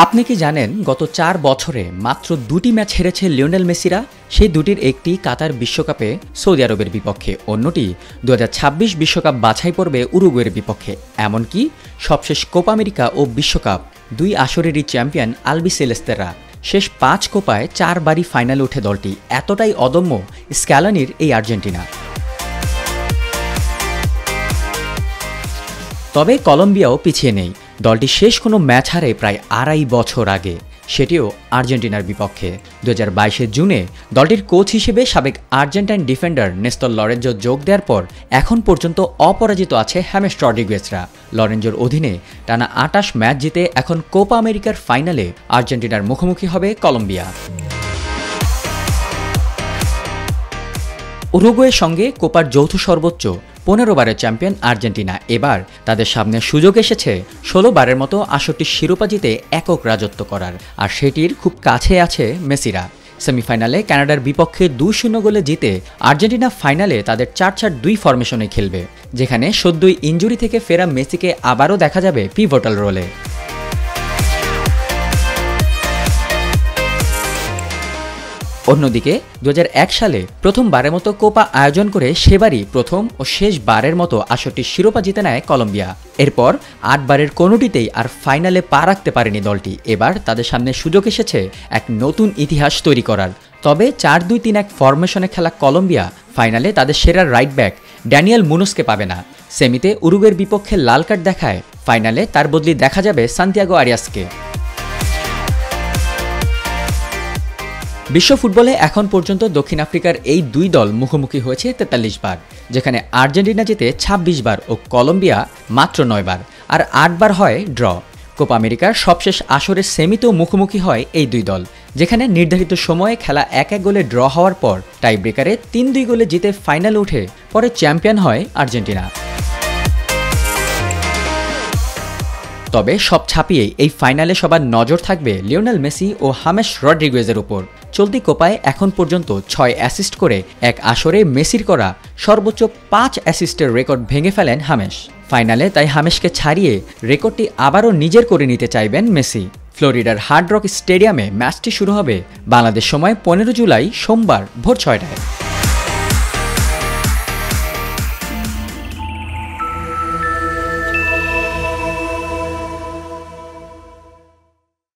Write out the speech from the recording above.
আপনি কি জানেন গত ৪ বছরে মাত্র ২টি ম্যাচ হেরেছে লিওনেল মেসিরা? সেই দুটির একটি কাতার বিশ্বকাপে সৌদি আরবের বিপক্ষে, অন্যটি ২০২৬ বিশ্বকাপ বাছাই পর্বে উরুগুয়ের বিপক্ষে। এমনকি সবশেষ কোপা আমেরিকা ও বিশ্বকাপ দুই আসরেরই চ্যাম্পিয়ন আলবিসেলেস্তেরা। শেষ ৫ কোপায় ৪ বারই ফাইনালে ওঠে দলটি। এতটাই অদম্য স্ক্যালোনির এই আর্জেন্টিনা। তবে কলম্বিয়াও পিছিয়ে নেই। দলটি শেষ কোনো ম্যাচ হারে প্রায় ২.৫ বছর আগে, সেটিও আর্জেন্টিনার বিপক্ষে। ২০২২ জুনে দলটির কোচ হিসেবে সাবেক আর্জেন্টাইন ডিফেন্ডার নেস্তর লরেঞ্জো যোগ দেওয়ার পর এখন পর্যন্ত অপরাজিত আছে হামেস রড্রিগেজরা। লরেঞ্জোর অধীনে টানা ২৮ ম্যাচ জিতে এখন কোপা আমেরিকার ফাইনালে আর্জেন্টিনার মুখোমুখি হবে কলম্বিয়া। উরুগুয়ের সঙ্গে কোপার যৌথ সর্বোচ্চ ১৫ বারের চ্যাম্পিয়ন আর্জেন্টিনা। এবার তাদের সামনে সুযোগ এসেছে ১৬ বারের মতো ৬৮ শিরোপা জিতে একক রাজত্ব করার, আর সেটির খুব কাছে আছে মেসিরা। সেমিফাইনালে কানাডার বিপক্ষে ২-০ গোলে জিতে আর্জেন্টিনা ফাইনালে তাদের ৪-৪-২ ফরমেশনে খেলবে, যেখানে সদ্যই ইনজুরি থেকে ফেরা মেসিকে আবারও দেখা যাবে পিভটাল রোলে। অন্যদিকে ২০০১ সালে প্রথমবারের মতো কোপা আয়োজন করে সেবারই প্রথম ও শেষ বারের মতো ৬৮ শিরোপা জিতে নেয় কলম্বিয়া। এরপর ৮ বারের কোনোটিতেই আর ফাইনালে পা রাখতে পারেনি দলটি। এবার তাদের সামনে সুযোগ এসেছে এক নতুন ইতিহাস তৈরি করার। তবে ৪-২-৩-১ ফরমেশনে খেলা কলম্বিয়া ফাইনালে তাদের সেরা রাইট ব্যাক ড্যানিয়েল মুনোসকে পাবে না। সেমিতে উরুগুয়ের বিপক্ষে লাল কার্ড দেখায়, ফাইনালে তার বদলি দেখা যাবে সান্তিয়াগো আরিয়াসকে। বিশ্ব ফুটবলে এখন পর্যন্ত দক্ষিণ আফ্রিকার এই দুই দল মুখোমুখি হয়েছে ৪৩ বার, যেখানে আর্জেন্টিনা জিতে ২৬ বার ও কলম্বিয়া মাত্র ৯ বার, আর ৮ বার হয় ড্র। কোপা আমেরিকার সবশেষ আসরের সেমিতেও মুখোমুখি হয় এই দুই দল, যেখানে নির্ধারিত সময়ে খেলা ১-১ গোলে ড্র হওয়ার পর টাই ব্রেকারে ৩-২ গোলে জিতে ফাইনালে উঠে পরে চ্যাম্পিয়ন হয় আর্জেন্টিনা। তবে সব ছাপিয়ে এই ফাইনালে সবার নজর থাকবে লিওনেল মেসি ও হামেস রড্রিগেজের উপর। চলতি কোপায় এখন পর্যন্ত ৬ অ্যাসিস্ট করে এক আসরে মেসির করা সর্বোচ্চ ৫ অ্যাসিস্টের রেকর্ড ভেঙে ফেলেন হামেস। ফাইনালে তাই হামেসকে ছাড়িয়ে রেকর্ডটি আবারও নিজের করে নিতে চাইবেন মেসি। ফ্লোরিডার হার্ড রক স্টেডিয়ামে ম্যাচটি শুরু হবে বাংলাদেশ সময় ১৫ জুলাই সোমবার ভোর ৬টায়।